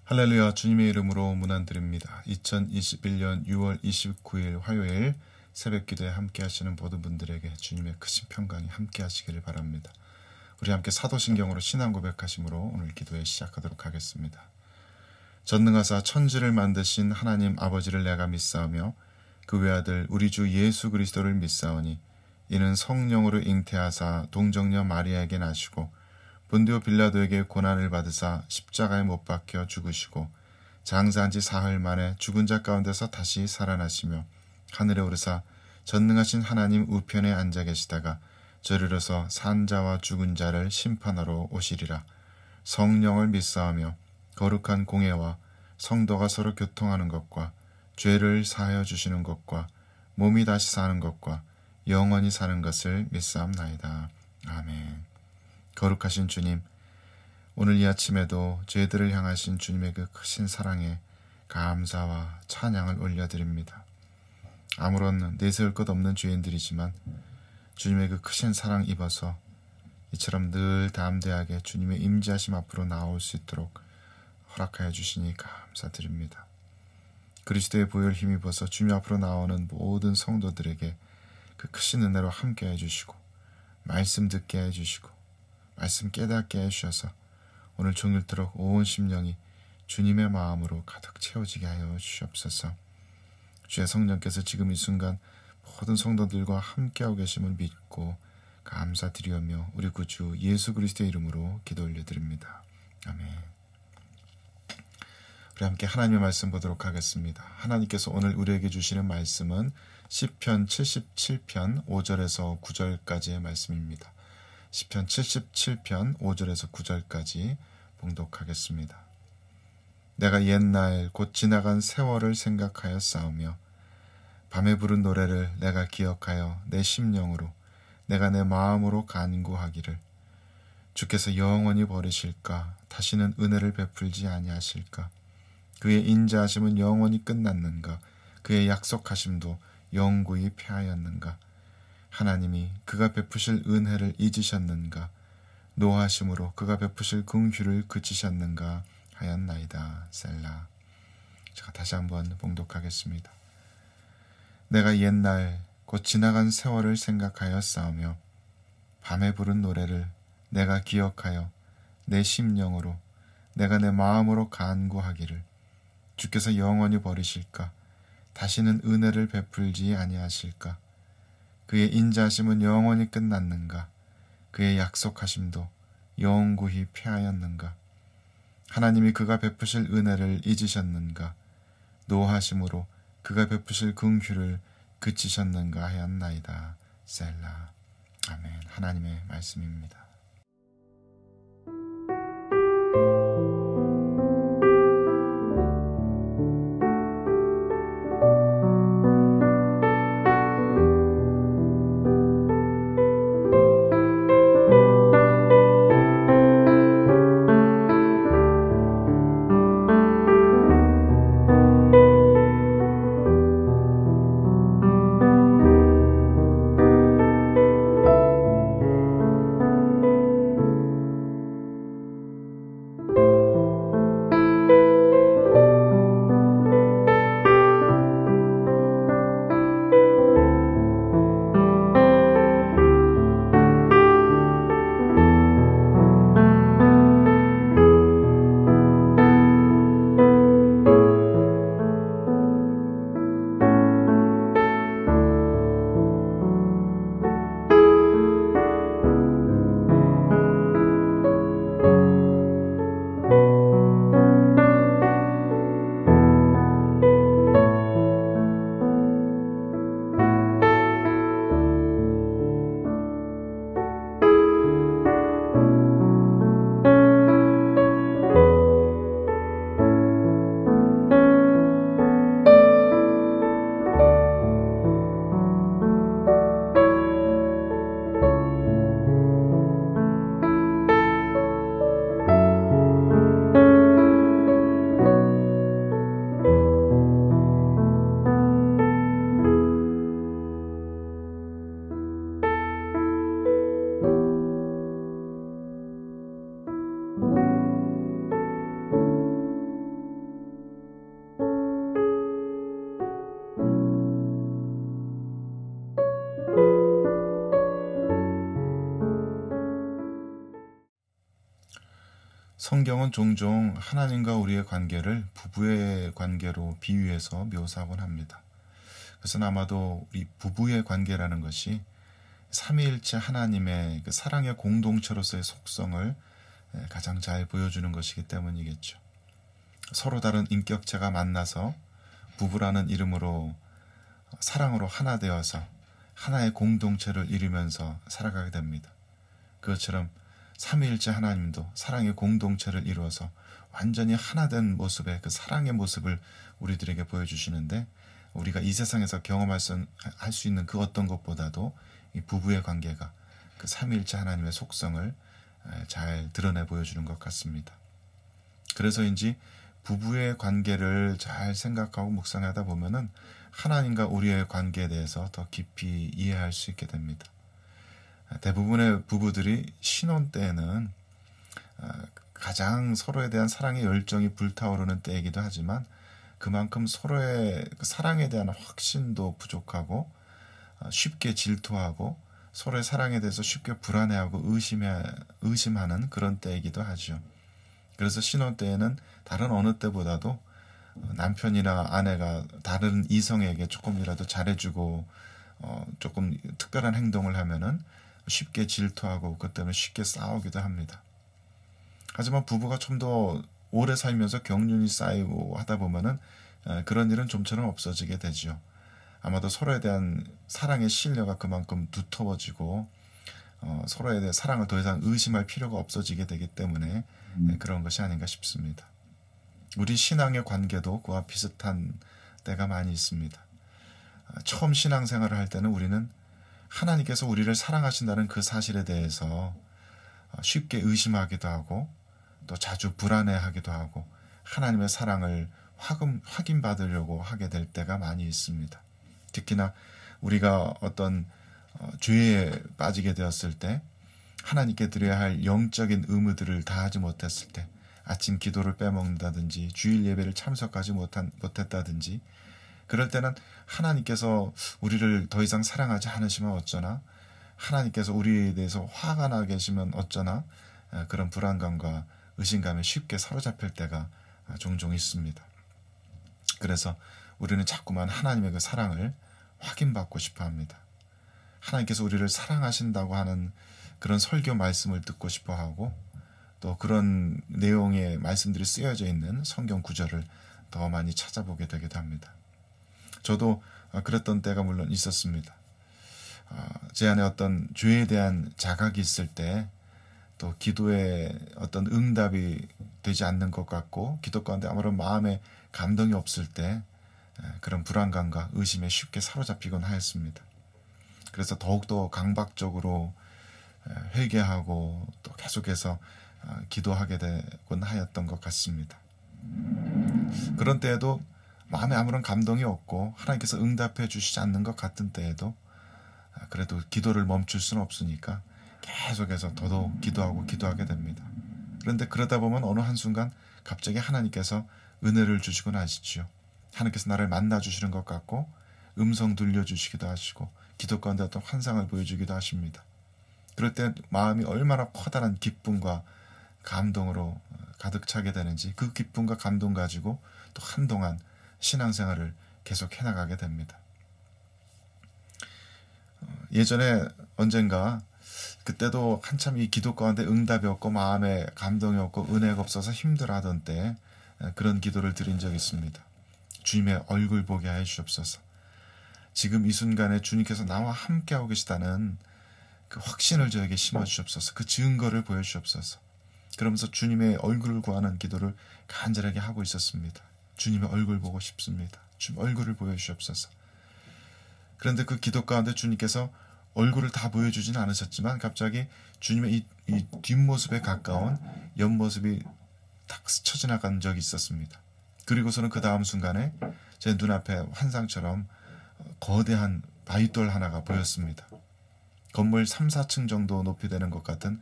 할렐루야. 주님의 이름으로 문안드립니다. 2021년 6월 29일 화요일 새벽 기도에 함께 하시는 모든 분들에게 주님의 크신 평강이 함께 하시기를 바랍니다. 우리 함께 사도신경으로 신앙 고백하심으로 오늘 기도에 시작하도록 하겠습니다. 전능하사 천지를 만드신 하나님 아버지를 내가 믿사오며 그 외아들 우리 주 예수 그리스도를 믿사오니 이는 성령으로 잉태하사 동정녀 마리아에게 나시고 본디오 빌라도에게 고난을 받으사 십자가에 못 박혀 죽으시고 장사한 지 사흘 만에 죽은 자 가운데서 다시 살아나시며 하늘에 오르사 전능하신 하나님 우편에 앉아 계시다가 저리로서 산 자와 죽은 자를 심판하러 오시리라. 성령을 믿사오며 거룩한 공예와 성도가 서로 교통하는 것과 죄를 사하여 주시는 것과 몸이 다시 사는 것과 영원히 사는 것을 믿사옵나이다. 아멘. 거룩하신 주님, 오늘 이 아침에도 저희들을 향하신 주님의 그 크신 사랑에 감사와 찬양을 올려드립니다. 아무런 내세울 것 없는 죄인들이지만 주님의 그 크신 사랑 입어서 이처럼 늘 담대하게 주님의 임재하심 앞으로 나올 수 있도록 허락하여 주시니 감사드립니다. 그리스도의 보혈 힘입어서 주님 앞으로 나오는 모든 성도들에게 그 크신 은혜로 함께 해주시고 말씀 듣게 해주시고 말씀 깨닫게 해주셔서 오늘 종일토록 온 심령이 주님의 마음으로 가득 채워지게 하여 주시옵소서. 주의 성령께서 지금 이 순간 모든 성도들과 함께하고 계심을 믿고 감사드리오며 우리 구주 예수 그리스도의 이름으로 기도 올려드립니다. 아멘. 우리 함께 하나님의 말씀 보도록 하겠습니다. 하나님께서 오늘 우리에게 주시는 말씀은 시편 77편 5절에서 9절까지의 말씀입니다. 시편 77편 5절에서 9절까지 봉독하겠습니다. 내가 옛날 곧 지나간 세월을 생각하여 싸우며 밤에 부른 노래를 내가 기억하여 내 심령으로 내가 내 마음으로 간구하기를 주께서 영원히 버리실까 다시는 은혜를 베풀지 아니하실까 그의 인자하심은 영원히 끝났는가 그의 약속하심도 영구히 패하였는가 하나님이 그가 베푸실 은혜를 잊으셨는가 노하심으로 그가 베푸실 긍휼을 그치셨는가 하였나이다. 셀라. 제가 다시 한번 봉독하겠습니다. 내가 옛날 곧 지나간 세월을 생각하여 싸우며 밤에 부른 노래를 내가 기억하여 내 심령으로 내가 내 마음으로 간구하기를 주께서 영원히 버리실까 다시는 은혜를 베풀지 아니하실까 그의 인자하심은 영원히 끝났는가 그의 약속하심도 영구히 패하였는가 하나님이 그가 베푸실 은혜를 잊으셨는가 노하심으로 그가 베푸실 긍휼을 그치셨는가 하였나이다. 셀라. 아멘. 하나님의 말씀입니다. 성경은 종종 하나님과 우리의 관계를 부부의 관계로 비유해서 묘사하곤 합니다. 그래서 아마도 우리 부부의 관계라는 것이 삼위일체 하나님의 그 사랑의 공동체로서의 속성을 가장 잘 보여주는 것이기 때문이겠죠. 서로 다른 인격체가 만나서 부부라는 이름으로 사랑으로 하나 되어서 하나의 공동체를 이루면서 살아가게 됩니다. 그것처럼 삼위일체 하나님도 사랑의 공동체를 이루어서 완전히 하나된 모습의 그 사랑의 모습을 우리들에게 보여주시는데, 우리가 이 세상에서 경험할 수 있는 그 어떤 것보다도 이 부부의 관계가 그 삼위일체 하나님의 속성을 잘 드러내 보여주는 것 같습니다. 그래서인지 부부의 관계를 잘 생각하고 묵상하다 보면은 하나님과 우리의 관계에 대해서 더 깊이 이해할 수 있게 됩니다. 대부분의 부부들이 신혼 때에는 가장 서로에 대한 사랑의 열정이 불타오르는 때이기도 하지만, 그만큼 서로의 사랑에 대한 확신도 부족하고 쉽게 질투하고 서로의 사랑에 대해서 쉽게 불안해하고 의심하는 그런 때이기도 하죠. 그래서 신혼 때에는 다른 어느 때보다도 남편이나 아내가 다른 이성에게 조금이라도 잘해주고 조금 특별한 행동을 하면은 쉽게 질투하고 그것 때문에 쉽게 싸우기도 합니다. 하지만 부부가 좀 더 오래 살면서 경륜이 쌓이고 하다 보면은 그런 일은 좀처럼 없어지게 되죠. 아마도 서로에 대한 사랑의 신뢰가 그만큼 두터워지고 서로에 대한 사랑을 더 이상 의심할 필요가 없어지게 되기 때문에 그런 것이 아닌가 싶습니다. 우리 신앙의 관계도 그와 비슷한 때가 많이 있습니다. 처음 신앙생활을 할 때는 우리는 하나님께서 우리를 사랑하신다는 그 사실에 대해서 쉽게 의심하기도 하고 또 자주 불안해하기도 하고 하나님의 사랑을 확인받으려고 하게 될 때가 많이 있습니다. 특히나 우리가 어떤 죄에 빠지게 되었을 때, 하나님께 드려야 할 영적인 의무들을 다하지 못했을 때, 아침 기도를 빼먹는다든지 주일 예배를 참석하지 못했다든지, 그럴 때는 하나님께서 우리를 더 이상 사랑하지 않으시면 어쩌나, 하나님께서 우리에 대해서 화가 나 계시면 어쩌나, 그런 불안감과 의심감에 쉽게 사로잡힐 때가 종종 있습니다. 그래서 우리는 자꾸만 하나님의 그 사랑을 확인받고 싶어 합니다. 하나님께서 우리를 사랑하신다고 하는 그런 설교 말씀을 듣고 싶어 하고, 또 그런 내용의 말씀들이 쓰여져 있는 성경 구절을 더 많이 찾아보게 되기도 합니다. 저도 그랬던 때가 물론 있었습니다. 제 안에 어떤 죄에 대한 자각이 있을 때, 또 기도에 어떤 응답이 되지 않는 것 같고 기도 가운데 아무런 마음의 감동이 없을 때 그런 불안감과 의심에 쉽게 사로잡히곤 하였습니다. 그래서 더욱더 강박적으로 회개하고 또 계속해서 기도하게 되곤 하였던 것 같습니다. 그런 때에도 마음에 아무런 감동이 없고 하나님께서 응답해 주시지 않는 것 같은 때에도 그래도 기도를 멈출 수는 없으니까 계속해서 더더욱 기도하게 됩니다. 그런데 그러다 보면 어느 한순간 갑자기 하나님께서 은혜를 주시곤 하시죠. 하나님께서 나를 만나주시는 것 같고 음성 들려주시기도 하시고 기도 가운데 어떤 환상을 보여주기도 하십니다. 그럴 때 마음이 얼마나 커다란 기쁨과 감동으로 가득 차게 되는지, 그 기쁨과 감동 가지고 또 한동안 신앙생활을 계속 해나가게 됩니다. 예전에 언젠가 그때도 한참 이 기도 가운데 응답이 없고 마음에 감동이 없고 은혜가 없어서 힘들어하던 때 그런 기도를 드린 적이 있습니다. 주님의 얼굴 보게 하여 주옵소서. 지금 이 순간에 주님께서 나와 함께하고 계시다는 그 확신을 저에게 심어주옵소서. 그 증거를 보여주옵소서. 그러면서 주님의 얼굴을 구하는 기도를 간절하게 하고 있었습니다. 주님의 얼굴 보고 싶습니다. 주님 얼굴을 보여주옵소서. 그런데 그 기도 가운데 주님께서 얼굴을 다 보여주지는 않으셨지만 갑자기 주님의 이 뒷모습에 가까운 옆모습이 탁 스쳐 지나간 적이 있었습니다. 그리고서는 그 다음 순간에 제 눈앞에 환상처럼 거대한 바위돌 하나가 보였습니다. 건물 3, 4층 정도 높이 되는 것 같은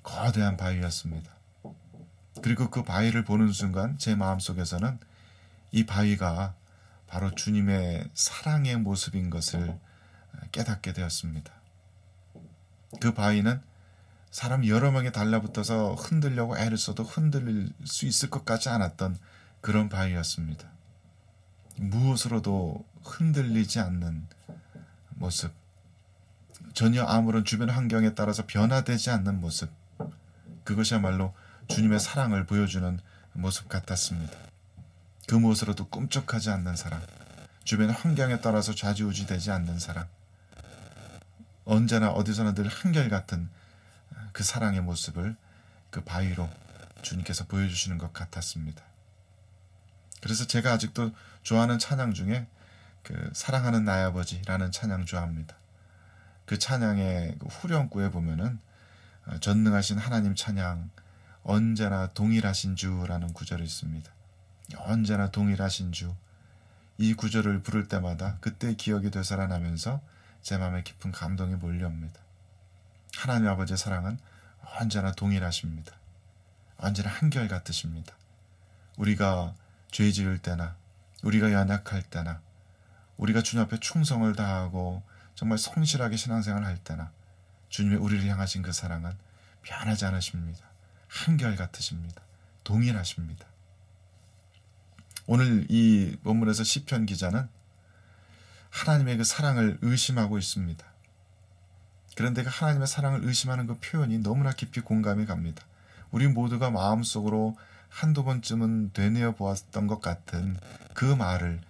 거대한 바위였습니다. 그리고 그 바위를 보는 순간 제 마음속에서는 이 바위가 바로 주님의 사랑의 모습인 것을 깨닫게 되었습니다. 그 바위는 사람 여러 명이 달라붙어서 흔들려고 애를 써도 흔들릴 수 있을 것 같지 않았던 그런 바위였습니다. 무엇으로도 흔들리지 않는 모습, 전혀 아무런 주변 환경에 따라서 변화되지 않는 모습, 그것이야말로 주님의 사랑을 보여주는 모습 같았습니다. 그 무엇으로도 꿈쩍하지 않는 사랑, 주변 환경에 따라서 좌지우지되지 않는 사랑, 언제나 어디서나 늘 한결같은 그 사랑의 모습을 그 바위로 주님께서 보여주시는 것 같았습니다. 그래서 제가 아직도 좋아하는 찬양 중에 그 사랑하는 나의 아버지라는 찬양 좋아합니다. 그 찬양의 후렴구에 보면은 전능하신 하나님 찬양, 언제나 동일하신 주라는 구절이 있습니다. 언제나 동일하신 주. 이 구절을 부를 때마다 그때 기억이 되살아나면서 제 마음에 깊은 감동이 몰려옵니다. 하나님 아버지의 사랑은 언제나 동일하십니다. 언제나 한결같으십니다. 우리가 죄 지을 때나, 우리가 연약할 때나, 우리가 주님 앞에 충성을 다하고 정말 성실하게 신앙생활을 할 때나 주님의 우리를 향하신 그 사랑은 변하지 않으십니다. 한결같으십니다. 동일하십니다. 오늘 이 본문에서 시편 기자는 하나님의 그 사랑을 의심하고 있습니다. 그런데 그 하나님의 사랑을 의심하는 그 표현이 너무나 깊이 공감이 갑니다. 우리 모두가 마음속으로 한두 번쯤은 되뇌어 보았던 것 같은 그 말을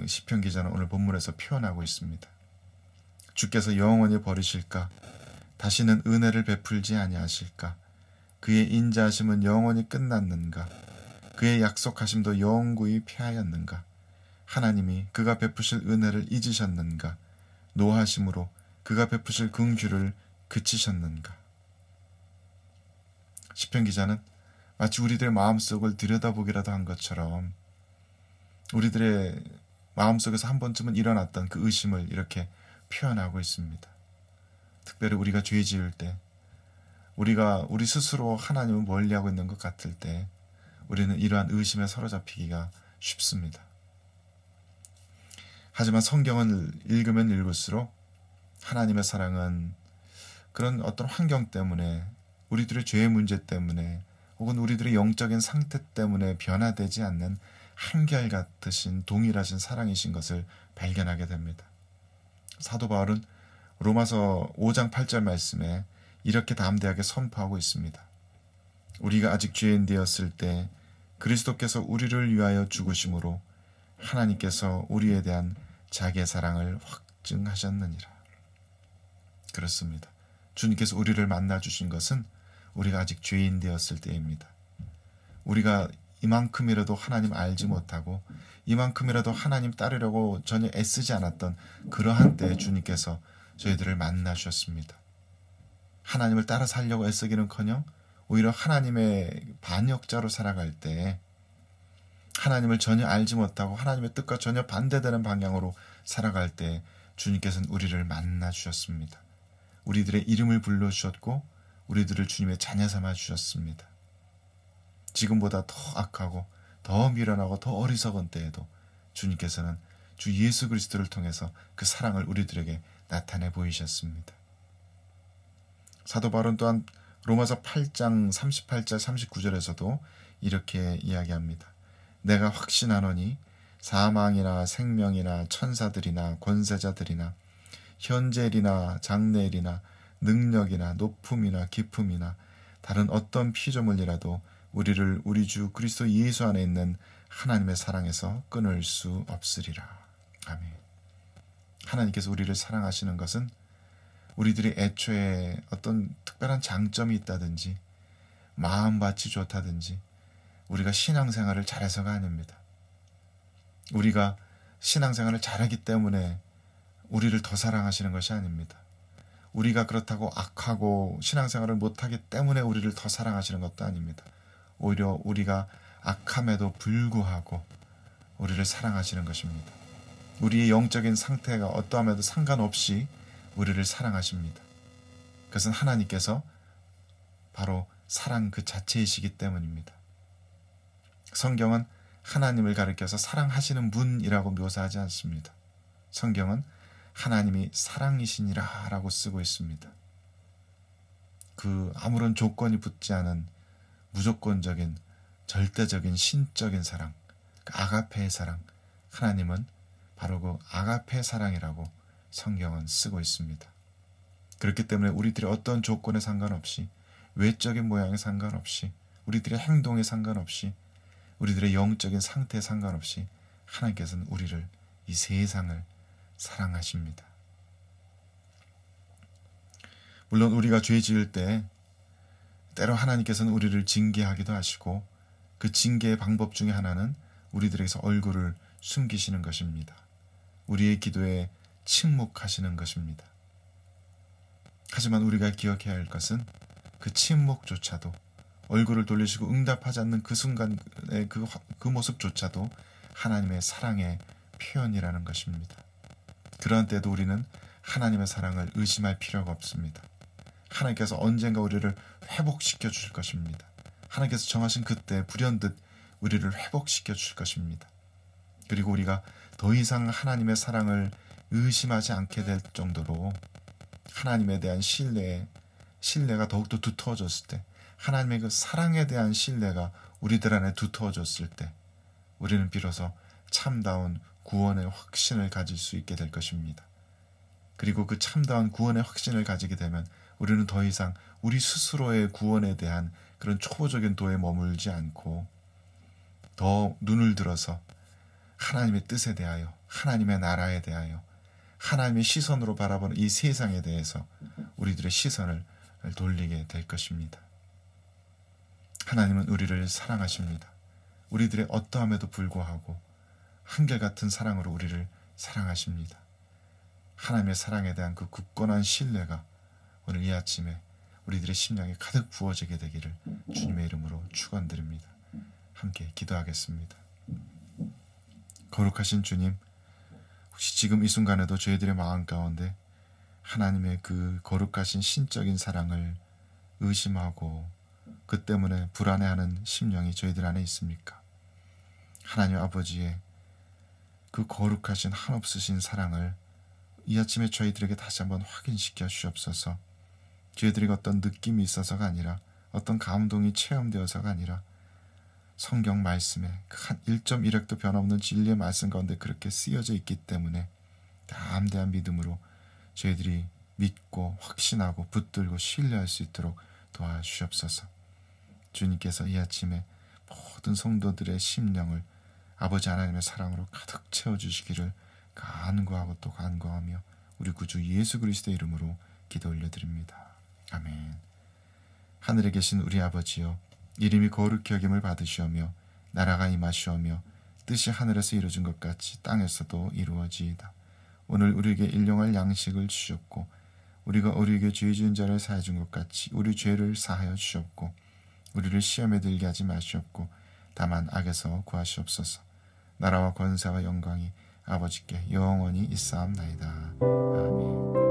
시편 기자는 오늘 본문에서 표현하고 있습니다. 주께서 영원히 버리실까? 다시는 은혜를 베풀지 아니하실까? 그의 인자하심은 영원히 끝났는가? 그의 약속하심도 영구히 폐하였는가? 하나님이 그가 베푸실 은혜를 잊으셨는가? 노하심으로 그가 베푸실 긍휼을 그치셨는가? 시편 기자는 마치 우리들의 마음속을 들여다보기라도 한 것처럼 우리들의 마음속에서 한 번쯤은 일어났던 그 의심을 이렇게 표현하고 있습니다. 특별히 우리가 죄 지을 때, 우리가 우리 스스로 하나님을 멀리하고 있는 것 같을 때 우리는 이러한 의심에 사로잡히기가 쉽습니다. 하지만 성경을 읽으면 읽을수록 하나님의 사랑은 그런 어떤 환경 때문에, 우리들의 죄의 문제 때문에, 혹은 우리들의 영적인 상태 때문에 변화되지 않는 한결같으신 동일하신 사랑이신 것을 발견하게 됩니다. 사도 바울은 로마서 5장 8절 말씀에 이렇게 담대하게 선포하고 있습니다. 우리가 아직 죄인 되었을 때 그리스도께서 우리를 위하여 죽으심으로 하나님께서 우리에 대한 자기의 사랑을 확증하셨느니라. 그렇습니다. 주님께서 우리를 만나주신 것은 우리가 아직 죄인 되었을 때입니다. 우리가 이만큼이라도 하나님 알지 못하고 이만큼이라도 하나님 따르려고 전혀 애쓰지 않았던 그러한 때에 주님께서 저희들을 만나주셨습니다. 하나님을 따라 살려고 애쓰기는커녕 오히려 하나님의 반역자로 살아갈 때, 하나님을 전혀 알지 못하고 하나님의 뜻과 전혀 반대되는 방향으로 살아갈 때 주님께서는 우리를 만나주셨습니다. 우리들의 이름을 불러주셨고 우리들을 주님의 자녀 삼아 주셨습니다. 지금보다 더 악하고 더 미련하고 더 어리석은 때에도 주님께서는 주 예수 그리스도를 통해서 그 사랑을 우리들에게 나타내 보이셨습니다. 사도 바울은 또한 로마서 8장 38절 39절에서도 이렇게 이야기합니다. 내가 확신하노니 사망이나 생명이나 천사들이나 권세자들이나 현재일이나 장래일이나 능력이나 높음이나 깊음이나 다른 어떤 피조물이라도 우리를 우리 주 그리스도 예수 안에 있는 하나님의 사랑에서 끊을 수 없으리라. 아멘. 하나님께서 우리를 사랑하시는 것은 우리들이 애초에 어떤 특별한 장점이 있다든지 마음밭이 좋다든지 우리가 신앙생활을 잘해서가 아닙니다. 우리가 신앙생활을 잘하기 때문에 우리를 더 사랑하시는 것이 아닙니다. 우리가 그렇다고 악하고 신앙생활을 못하기 때문에 우리를 더 사랑하시는 것도 아닙니다. 오히려 우리가 악함에도 불구하고 우리를 사랑하시는 것입니다. 우리의 영적인 상태가 어떠함에도 상관없이 우리를 사랑하십니다. 그것은 하나님께서 바로 사랑 그 자체이시기 때문입니다. 성경은 하나님을 가리켜서 사랑하시는 분이라고 묘사하지 않습니다. 성경은 하나님이 사랑이시니라 라고 쓰고 있습니다. 그 아무런 조건이 붙지 않은 무조건적인 절대적인 신적인 사랑, 그 아가페의 사랑, 하나님은 바로 그 아가페 사랑이라고 성경은 쓰고 있습니다. 그렇기 때문에 우리들의 어떤 조건에 상관없이, 외적인 모양에 상관없이, 우리들의 행동에 상관없이, 우리들의 영적인 상태에 상관없이 하나님께서는 우리를, 이 세상을 사랑하십니다. 물론 우리가 죄 지을 때 때로 하나님께서는 우리를 징계하기도 하시고, 그 징계의 방법 중에 하나는 우리들에게서 얼굴을 숨기시는 것입니다. 우리의 기도에 침묵하시는 것입니다. 하지만 우리가 기억해야 할 것은 그 침묵조차도, 얼굴을 돌리시고 응답하지 않는 그 순간의 그 모습조차도 하나님의 사랑의 표현이라는 것입니다. 그런 때도 우리는 하나님의 사랑을 의심할 필요가 없습니다. 하나님께서 언젠가 우리를 회복시켜 주실 것입니다. 하나님께서 정하신 그때 불현듯 우리를 회복시켜 주실 것입니다. 그리고 우리가 더 이상 하나님의 사랑을 의심하지 않게 될 정도로 하나님에 대한 신뢰가 더욱더 두터워졌을 때, 하나님의 그 사랑에 대한 신뢰가 우리들 안에 두터워졌을 때, 우리는 비로소 참다운 구원의 확신을 가질 수 있게 될 것입니다. 그리고 그 참다운 구원의 확신을 가지게 되면 우리는 더 이상 우리 스스로의 구원에 대한 그런 초보적인 도에 머물지 않고 더 눈을 들어서 하나님의 뜻에 대하여, 하나님의 나라에 대하여, 하나님의 시선으로 바라보는 이 세상에 대해서 우리들의 시선을 돌리게 될 것입니다. 하나님은 우리를 사랑하십니다. 우리들의 어떠함에도 불구하고 한결같은 사랑으로 우리를 사랑하십니다. 하나님의 사랑에 대한 그 굳건한 신뢰가 오늘 이 아침에 우리들의 심령에 가득 부어지게 되기를 주님의 이름으로 축원드립니다. 함께 기도하겠습니다. 거룩하신 주님, 혹시 지금 이 순간에도 저희들의 마음 가운데 하나님의 그 거룩하신 신적인 사랑을 의심하고 그 때문에 불안해하는 심령이 저희들 안에 있습니까? 하나님 아버지의 그 거룩하신 한없으신 사랑을 이 아침에 저희들에게 다시 한번 확인시켜 주옵소서. 저희들에게 어떤 느낌이 있어서가 아니라, 어떤 감동이 체험되어서가 아니라, 성경 말씀에 한 1.1획도 변함없는 진리의 말씀 가운데 그렇게 쓰여져 있기 때문에 담대한 믿음으로 저희들이 믿고 확신하고 붙들고 신뢰할 수 있도록 도와주시옵소서. 주님께서 이 아침에 모든 성도들의 심령을 아버지 하나님의 사랑으로 가득 채워주시기를 간구하고 또 간구하며 우리 구주 예수 그리스도의 이름으로 기도 올려드립니다. 아멘. 하늘에 계신 우리 아버지여, 이름이 거룩히 여김을 받으시오며 나라가 임하시오며 뜻이 하늘에서 이루어진 것 같이 땅에서도 이루어지이다. 오늘 우리에게 일용할 양식을 주셨고 우리가 우리에게 죄 지은 자를 사하여 준 것 같이 우리 죄를 사하여 주셨고 우리를 시험에 들게 하지 마시옵고 다만 악에서 구하시옵소서. 나라와 권세와 영광이 아버지께 영원히 있사옵나이다. 아멘.